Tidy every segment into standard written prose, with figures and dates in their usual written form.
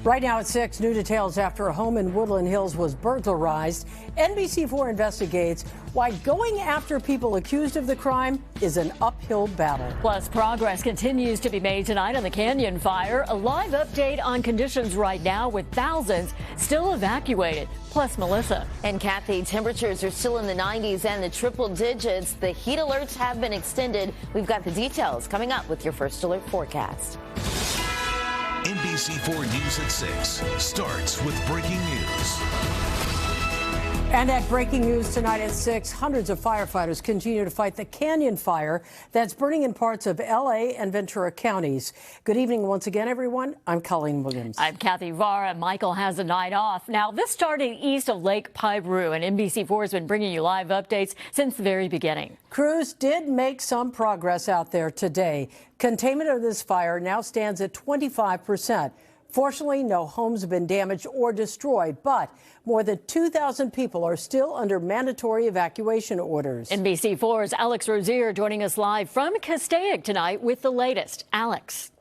Right now at 6, new details after a home in Woodland Hills was burglarized. NBC4 investigates why going after people accused of the crime is an uphill battle. Plus, progress continues to be made tonight on the Canyon fire. A live update on conditions right now with thousands still evacuated. Plus, Melissa. And Kathy, temperatures are still in the 90s and the triple digits. The heat alerts have been extended. We've got the details coming up with your First Alert forecast. NBC4 News at 6 starts with breaking news. And at breaking news tonight at 6, hundreds of firefighters continue to fight the Canyon fire that's burning in parts of L.A. and Ventura counties. Good evening once again, everyone. I'm Colleen Williams. I'm Kathy Vara. Michael has a night off. Now, this started east of Lake Piru, and NBC4 has been bringing you live updates since the very beginning. Crews did make some progress out there today. Containment of this fire now stands at 25%. Fortunately, no homes have been damaged or destroyed, but more than 2,000 people are still under mandatory evacuation orders. NBC4's Alex Rozier joining us live from Castaic tonight with the latest. Alex.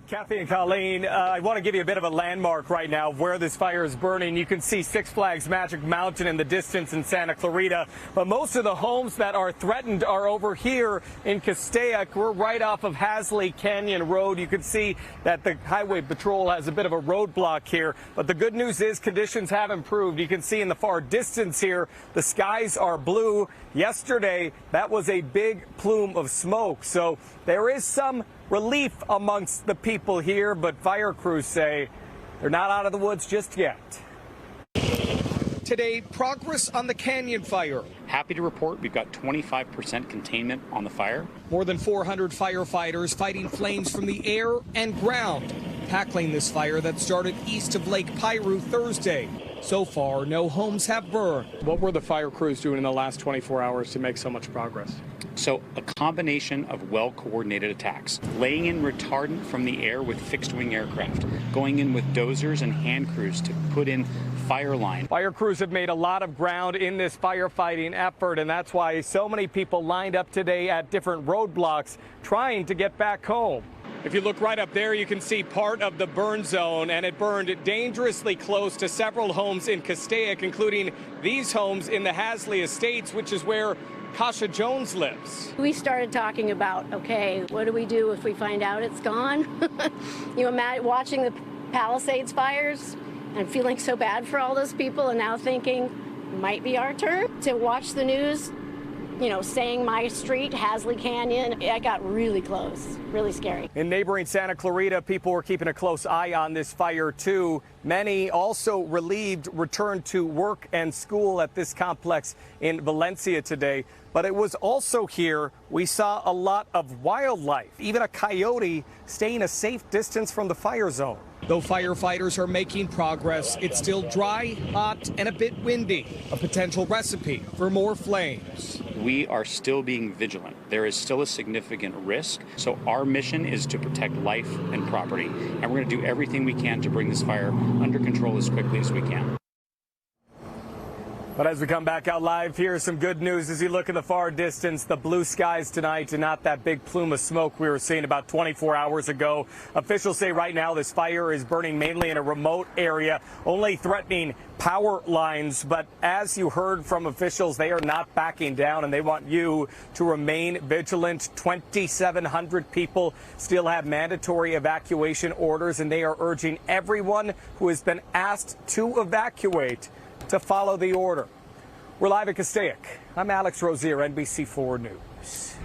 Kathy and Colleen, I want to give you a bit of a landmark right now of where this fire is burning. You can see Six Flags Magic Mountain in the distance in Santa Clarita, but most of the homes that are threatened are over here in Castaic. We're right off of Hasley Canyon Road. You can see that the Highway Patrol has a bit of a roadblock here, but the good news is conditions have improved. You can see in the far distance here, the skies are blue. Yesterday, that was a big plume of smoke, so there is some relief amongst the people here, but fire crews say they're not out of the woods just yet. Today, progress on the Canyon fire. Happy to report we've got 25% containment on the fire. More than 400 firefighters fighting flames from the air and ground, tackling this fire that started east of Lake Piru Thursday. So far, no homes have burned. What were the fire crews doing in the last 24 hours to make so much progress? So a combination of well-coordinated attacks, laying in retardant from the air with fixed-wing aircraft, going in with dozers and hand crews to put in fire line. Fire crews have made a lot of ground in this firefighting effort, and that's why so many people lined up today at different roadblocks trying to get back home. If you look right up there, you can see part of the burn zone, and it burned dangerously close to several homes in Castaic, including these homes in the Hasley Estates, which is where Kasha Jones lives. We started talking about, okay, what do we do if we find out it's gone? You imagine watching the Palisades fires and feeling so bad for all those people, and now thinking, might be our turn to watch the news, you know, saying my street, Hasley Canyon. I got really close, really scary. In neighboring Santa Clarita, people were keeping a close eye on this fire, too. Many also relieved returned to work and school at this complex in Valencia today. But it was also here we saw a lot of wildlife, even a coyote staying a safe distance from the fire zone. Though firefighters are making progress, it's still dry, hot, and a bit windy. A potential recipe for more flames. We are still being vigilant. There is still a significant risk. So our mission is to protect life and property. And we're going to do everything we can to bring this fire under control as quickly as we can. But as we come back out live, here's some good news as you look in the far distance. The blue skies tonight and not that big plume of smoke we were seeing about 24 hours ago. Officials say right now this fire is burning mainly in a remote area, only threatening power lines. But as you heard from officials, they are not backing down, and they want you to remain vigilant. 2,700 people still have mandatory evacuation orders, and they are urging everyone who has been asked to evacuate to follow the order. We're live at Castaic. I'm Alex Rozier, NBC4 News.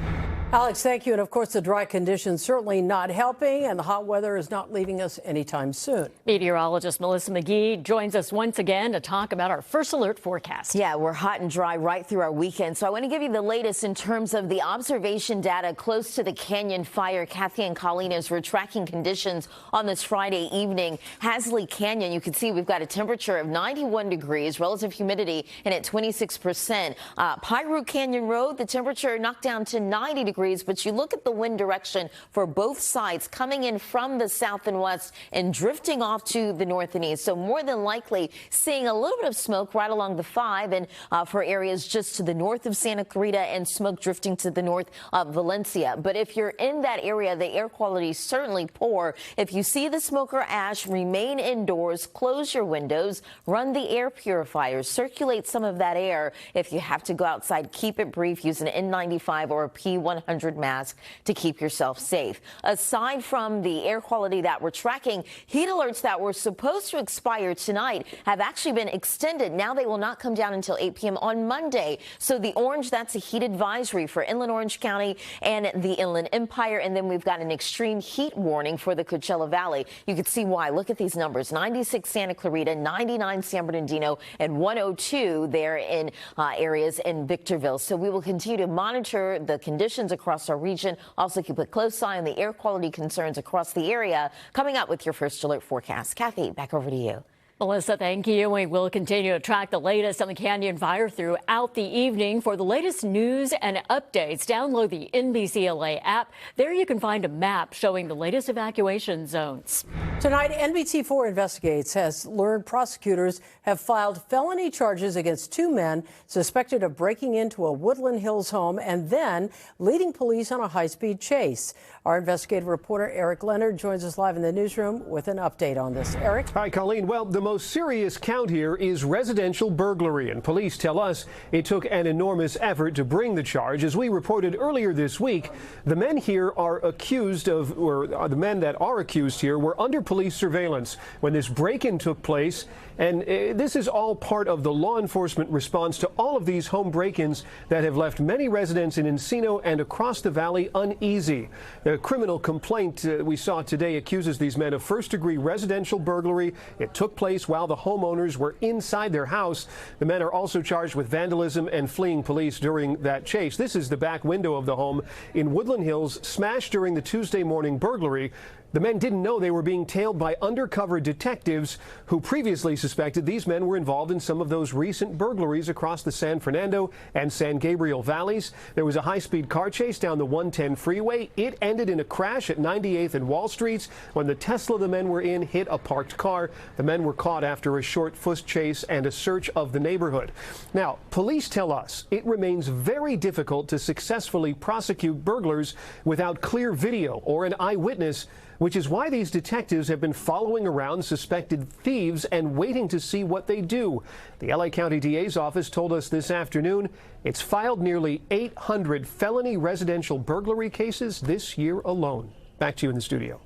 Alex, thank you. And of course, the dry conditions certainly not helping, and the hot weather is not leaving us anytime soon. Meteorologist Melissa McGee joins us once again to talk about our First Alert forecast. Yeah, we're hot and dry right through our weekend. So I want to give you the latest in terms of the observation data close to the Canyon fire. Kathy and Colleen, as we're tracking conditions on this Friday evening. Hasley Canyon, you can see we've got a temperature of 91 degrees, relative humidity and at 26%. Piru Canyon Road, the temperature knocked down to 90 degrees. degrees, but you look at the wind direction for both sides coming in from the south and west and drifting off to the north and east. So more than likely seeing a little bit of smoke right along the 5 and for areas just to the north of Santa Clarita and smoke drifting to the north of Valencia. But if you're in that area, the air quality is certainly poor. If you see the smoke or ash, remain indoors, close your windows, run the air purifiers, circulate some of that air. If you have to go outside, keep it brief. Use an N95 or a P100 mask to keep yourself safe. Aside from the air quality that we're tracking, heat alerts that were supposed to expire tonight have actually been extended. Now they will not come down until 8 p.m. on Monday. So the orange, that's a heat advisory for inland Orange County and the Inland Empire. And then we've got an extreme heat warning for the Coachella Valley. You can see why. Look at these numbers: 96 Santa Clarita, 99 San Bernardino, and 102 there in areas in Victorville. So we will continue to monitor the conditions across our region. Also keep a close eye on the air quality concerns across the area. Coming up with your first alert forecast. Kathy, back over to you. Melissa, thank you. We will continue to track the latest on the Canyon Fire throughout the evening. For the latest news and updates, download the NBC app. There you can find a map showing the latest evacuation zones. Tonight, NBC4 Investigates has learned prosecutors have filed felony charges against 2 men suspected of breaking into a Woodland Hills home and then leading police on a high-speed chase. Our investigative reporter Eric Leonard joins us live in the newsroom with an update on this. Eric? Hi, Colleen. Well, the most serious count here is residential burglary, and police tell us it took an enormous effort to bring the charge. As we reported earlier this week, the men here are accused of, or the men that are accused here were under police surveillance when this break-in took place. And this is all part of the law enforcement response to all of these home break-ins that have left many residents in Encino and across the valley uneasy. The criminal complaint we saw today accuses these men of first-degree residential burglary. It took place while the homeowners were inside their house. The men are also charged with vandalism and fleeing police during that chase. This is the back window of the home in Woodland Hills, smashed during the Tuesday morning burglary. The men didn't know they were being tailed by undercover detectives who previously suspected these men were involved in some of those recent burglaries across the San Fernando and San Gabriel valleys. There was a high-speed car chase down the 110 freeway. It ended in a crash at 98th and Wall Streets when the Tesla the men were in hit a parked car. The men were caught after a short foot chase and a search of the neighborhood. Now, police tell us it remains very difficult to successfully prosecute burglars without clear video or an eyewitness, which is why these detectives have been following around suspected thieves and waiting to see what they do. The LA County DA's office told us this afternoon it's filed nearly 800 felony residential burglary cases this year alone. Back to you in the studio.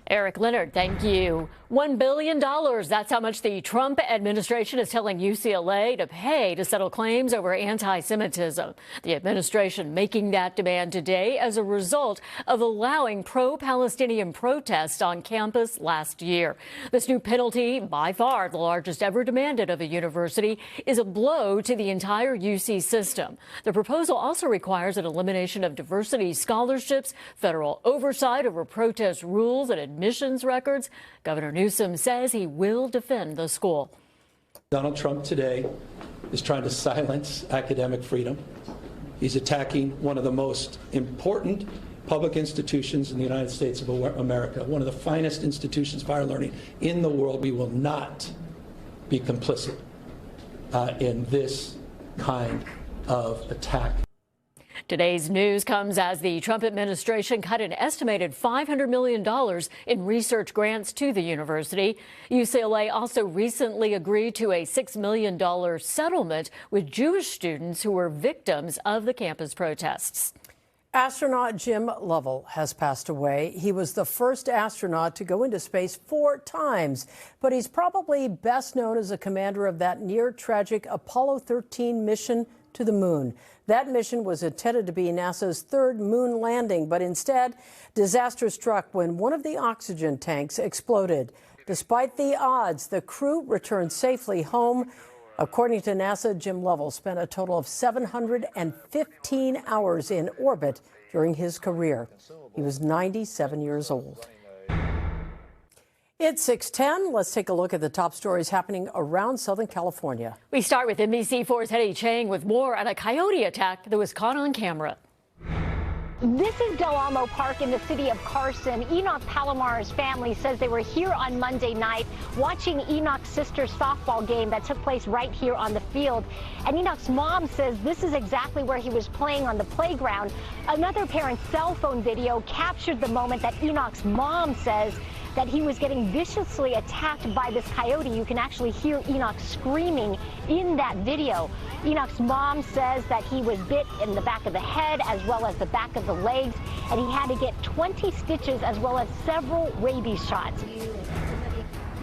Eric Leonard, thank you. $1 billion. That's how much the Trump administration is telling UCLA to pay to settle claims over anti-Semitism. The administration making that demand today as a result of allowing pro-Palestinian protests on campus last year. This new penalty, by far the largest ever demanded of a university, is a blow to the entire UC system. The proposal also requires an elimination of diversity scholarships, federal oversight over protest rules and admissions records. Governor Newsom says he will defend the school. Donald Trump today is trying to silence academic freedom. He's attacking one of the most important public institutions in the United States of America, one of the finest institutions of higher learning in the world. We will not be complicit in this kind of attack. Today's news comes as the Trump administration cut an estimated $500 million in research grants to the university. UCLA also recently agreed to a $6 million settlement with Jewish students who were victims of the campus protests. Astronaut Jim Lovell has passed away. He was the first astronaut to go into space 4 times, but he's probably best known as a commander of that near-tragic Apollo 13 mission to the moon. That mission was intended to be NASA's 3rd moon landing, but instead, disaster struck when one of the oxygen tanks exploded. Despite the odds, the crew returned safely home. According to NASA, Jim Lovell spent a total of 715 hours in orbit during his career. He was 97 years old. It's 6:10. Let's take a look at the top stories happening around Southern California. We start with NBC4's Hetty Chang with more on a coyote attack that was caught on camera. This is Del Amo Park in the city of Carson. Enoch Palomar's family says they were here on Monday night watching Enoch's sister's softball game that took place right here on the field. And Enoch's mom says this is exactly where he was playing on the playground. Another parent's cell phone video captured the moment that Enoch's mom says that he was getting viciously attacked by this coyote. You can actually hear Enoch screaming in that video. Enoch's mom says that he was bit in the back of the head as well as the back of the legs, and he had to get 20 stitches as well as several rabies shots.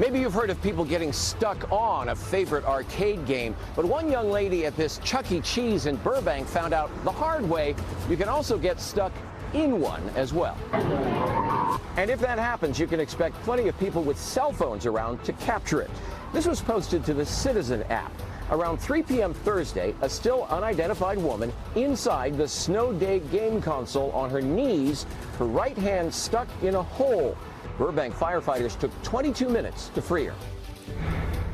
Maybe you've heard of people getting stuck on a favorite arcade game, but one young lady at this Chuck E. Cheese in Burbank found out the hard way you can also get stuck in one as well. And if that happens, you can expect plenty of people with cell phones around to capture it. This was posted to the Citizen app. Around 3 p.m. Thursday, a still unidentified woman inside the Snow Day game console on her knees, her right hand stuck in a hole. Burbank firefighters took 22 minutes to free her.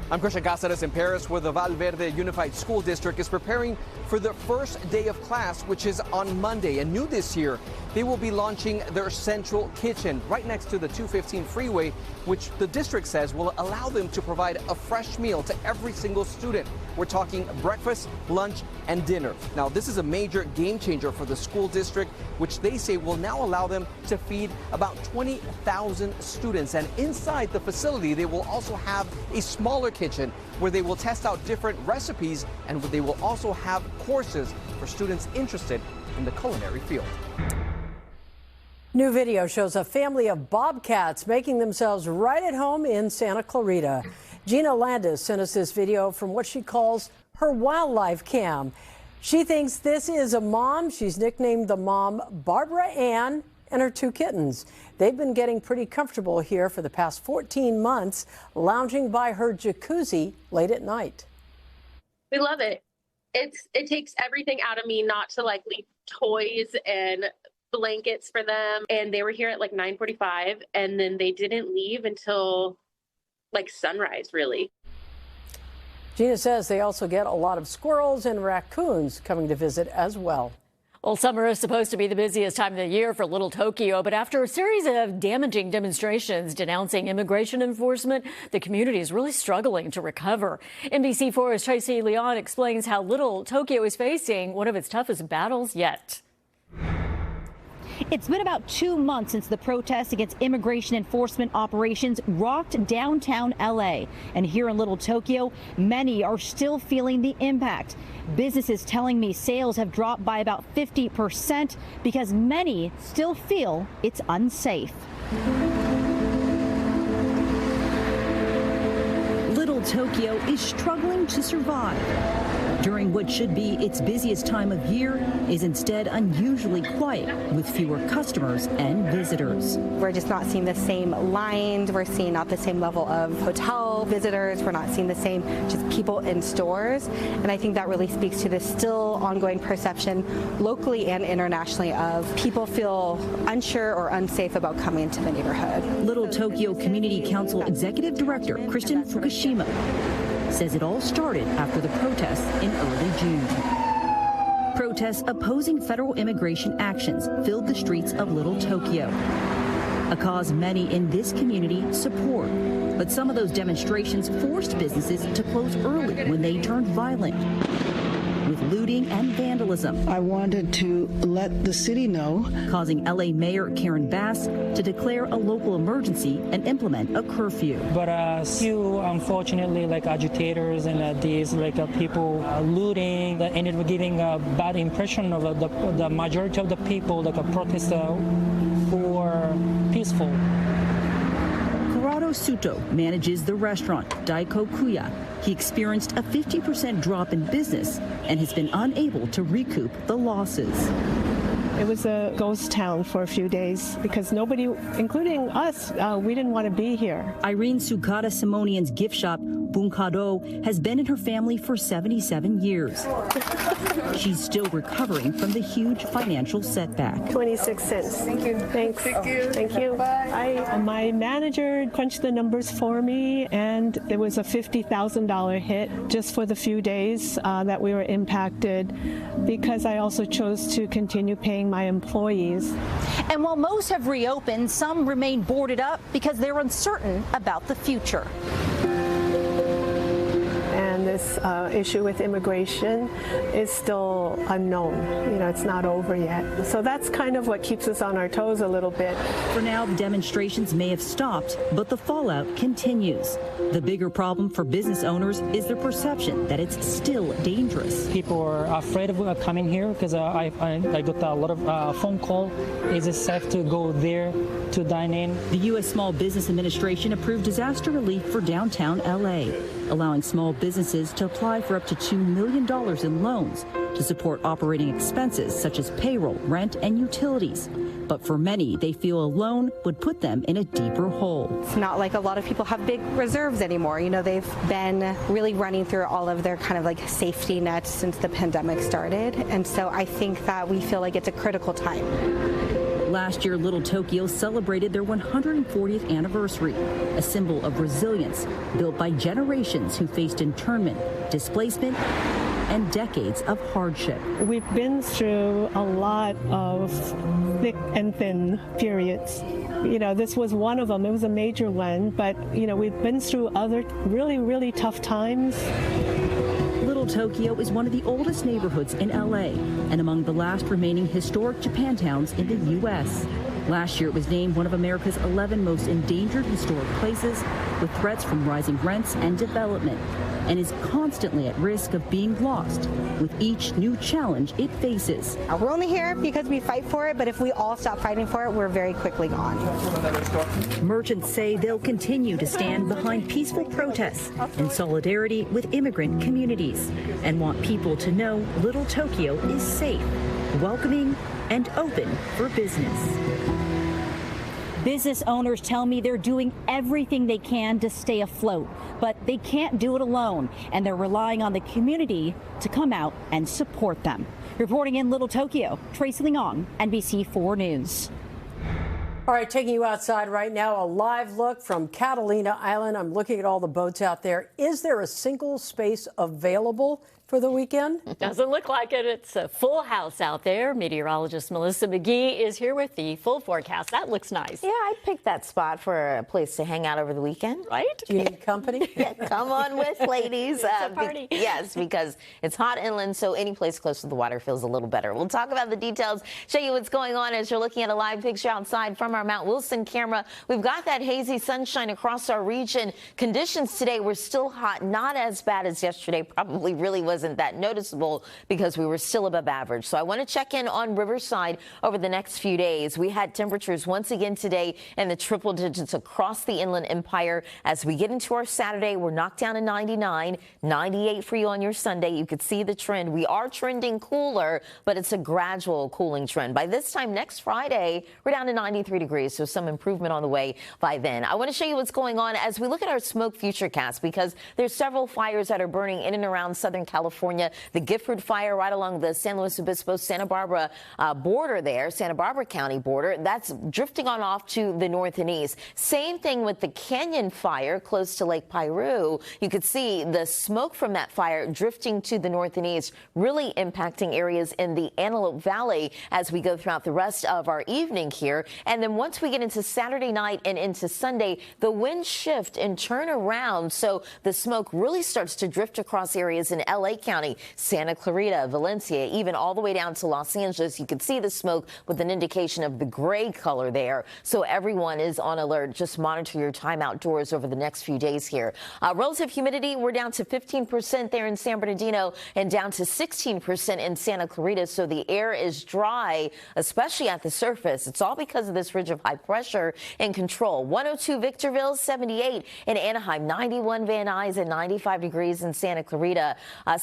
I'm Christian Cáceres in Paris, where the Valverde Unified School District is preparing for the first day of class, which is on Monday. And new this year, they will be launching their central kitchen right next to the 215 freeway, which the district says will allow them to provide a fresh meal to every single student. We're talking breakfast, lunch, and dinner. Now, this is a major game changer for the school district, which they say will now allow them to feed about 20,000 students. And inside the facility, they will also have a smaller kitchen where they will test out different recipes, and they will also have courses for students interested in the culinary field. New video shows a family of bobcats making themselves right at home in Santa Clarita. Gina Landis sent us this video from what she calls her wildlife cam. She thinks this is a mom. She's nicknamed the mom Barbara Ann and her 2 kittens. They've been getting pretty comfortable here for the past 14 months, lounging by her jacuzzi late at night. We love it. It takes everything out of me not to leave toys and blankets for them. And they were here at 9:45, and then they didn't leave until sunrise, really. Gina says they also get a lot of squirrels and raccoons coming to visit as well. Well, summer is supposed to be the busiest time of the year for Little Tokyo, but after a series of damaging demonstrations denouncing immigration enforcement, the community is really struggling to recover. NBC4's Tracy Leon explains how Little Tokyo is facing one of its toughest battles yet. It's been about 2 months since the protests against immigration enforcement operations rocked downtown L.A. And here in Little Tokyo, many are still feeling the impact. Businesses telling me sales have dropped by about 50% because many still feel it's unsafe. Little Tokyo is struggling to survive. During what should be its busiest time of year is instead unusually quiet with fewer customers and visitors. We're just not seeing the same lines. We're seeing not the same level of hotel visitors. We're not seeing the same just people in stores. And I think that really speaks to the still ongoing perception locally and internationally of people feel unsure or unsafe about coming into the neighborhood. Little Tokyo Community Council Executive Director Kristen Fukushima says it all started after the protests in early June. Protests opposing federal immigration actions filled the streets of Little Tokyo, a cause many in this community support. But some of those demonstrations forced businesses to close early when they turned violent, with looting and vandalism. I wanted to let the city know, causing LA Mayor Karen Bass to declare a local emergency and implement a curfew. But few, unfortunately, agitators and these people looting, and it was giving a bad impression of the majority of the people, protesters who were peaceful. Corrado Suto manages the restaurant Daiko Kuya. He experienced a 50% drop in business and has been unable to recoup the losses. It was a ghost town for a few days because nobody, including us, we didn't want to be here. Irene Sukata Simonian's gift shop Bunkado has been in her family for 77 years. She's still recovering from the huge financial setback. 26 cents. Thank you. Thanks. Thank you. Thank you. Bye. My manager crunched the numbers for me, and there was a $50,000 hit just for the few days that we were impacted, because I also chose to continue paying my employees. And while most have reopened, some remain boarded up because they're uncertain about the future. And this issue with immigration is still unknown. You know, it's not over yet. So that's kind of what keeps us on our toes a little bit. For now, the demonstrations may have stopped, but the fallout continues. The bigger problem for business owners is their perception that it's still dangerous. People are afraid of coming here because I got a lot of phone call. Is it safe to go there to dine in? The U.S. Small Business Administration approved disaster relief for downtown L.A., allowing small businesses to apply for up to $2 million in loans to support operating expenses such as payroll, rent, and utilities. But for many, they feel a loan would put them in a deeper hole. It's not like a lot of people have big reserves anymore. You know, they've been really running through all of their kind of like safety nets since the pandemic started. And so I think that we feel like it's a critical time. Last year, Little Tokyo celebrated their 140th anniversary, a symbol of resilience built by generations who faced internment, displacement, and decades of hardship. We've been through a lot of thick and thin periods. You know, this was one of them. It was a major one, but, you know, we've been through other really, really tough times. Little Tokyo is one of the oldest neighborhoods in LA and among the last remaining historic Japantowns in the U.S. Last year, it was named one of America's 11 most endangered historic places, with threats from rising rents and development, and is constantly at risk of being lost with each new challenge it faces. We're only here because we fight for it, but if we all stop fighting for it, we're very quickly gone. Merchants say they'll continue to stand behind peaceful protests in solidarity with immigrant communities and want people to know Little Tokyo is safe, welcoming, and open for business. Business owners tell me they're doing everything they can to stay afloat, but they can't do it alone, and they're relying on the community to come out and support them. Reporting in Little Tokyo, Tracy Leong, NBC 4 News. All right, taking you outside right now, a live look from Catalina Island. I'm looking at all the boats out there. Is there a single space available for the weekend? Doesn't look like it. It's a full house out there. Meteorologist Melissa McGee is here with the full forecast. That looks nice. Yeah, I'd pick that spot for a place to hang out over the weekend. Right? Do you need company? Yeah, come on with, ladies. It's a party. Yes, because it's hot inland, so any place close to the water feels a little better. We'll talk about the details, show you what's going on as you're looking at a live picture outside from our Mount Wilson camera. We've got that hazy sunshine across our region. Conditions today were still hot, not as bad as yesterday. Probably really wasn't that noticeable because we were still above average. So I want to check in on Riverside over the next few days. We had temperatures once again today in the triple digits across the Inland Empire. As we get into our Saturday, we're knocked down to 99, 98 for you on your Sunday. You could see the trend. We are trending cooler, but it's a gradual cooling trend. By this time next Friday, we're down to 93 degrees, so some improvement on the way by then. I want to show you what's going on as we look at our smoke futurecast, because there's several fires that are burning in and around Southern California. The Gifford fire right along the San Luis Obispo, Santa Barbara border there, Santa Barbara County border, that's drifting on off to the north and east. Same thing with the Canyon fire close to Lake Piru. You could see the smoke from that fire drifting to the north and east, really impacting areas in the Antelope Valley as we go throughout the rest of our evening here. And then once we get into Saturday night and into Sunday, the winds shift and turn around, so the smoke really starts to drift across areas in LA County, Santa Clarita, Valencia, even all the way down to Los Angeles. You can see the smoke with an indication of the gray color there. So everyone is on alert. Just monitor your time outdoors over the next few days here. Relative humidity, we're down to 15% there in San Bernardino and down to 16% in Santa Clarita. So the air is dry, especially at the surface. It's all because of this ridge of high pressure in control. 102 Victorville, 78 in Anaheim, 91 Van Nuys, and 95 degrees in Santa Clarita.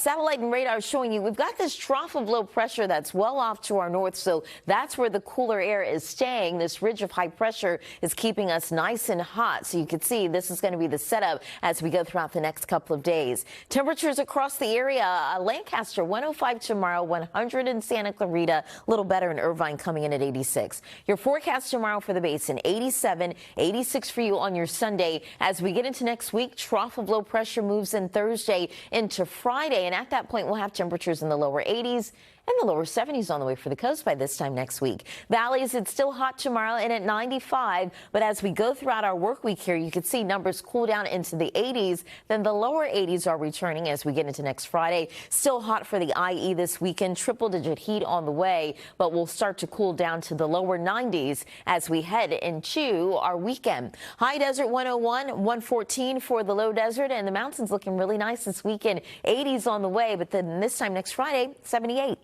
satellite and radar showing you we've got this trough of low pressure that's well off to our north, so that's where the cooler air is staying. This ridge of high pressure is keeping us nice and hot, so you can see this is going to be the setup as we go throughout the next couple of days. Temperatures across the area, Lancaster 105 tomorrow, 100 in Santa Clarita, a little better in Irvine coming in at 86. Your forecast tomorrow for the basin, 87, 86 for you on your Sunday. As we get into next week, trough of low pressure moves in Thursday into Friday, and at that point we'll have temperatures in the lower 80s and the lower 70s on the way for the coast by this time next week. Valleys, it's still hot tomorrow and at 95, but as we go throughout our work week here, you can see numbers cool down into the 80s. Then the lower 80s are returning as we get into next Friday. Still hot for the IE this weekend, triple-digit heat on the way, but we'll start to cool down to the lower 90s as we head into our weekend. High desert 101, 114 for the low desert, and the mountains looking really nice this weekend. 80s on the way, but then this time next Friday, 78.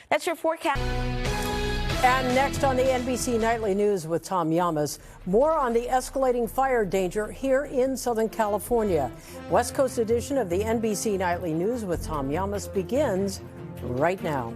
That's your forecast. And next on the NBC Nightly News with Tom Llamas, more on the escalating fire danger here in Southern California. West Coast edition of the NBC Nightly News with Tom Llamas begins right now.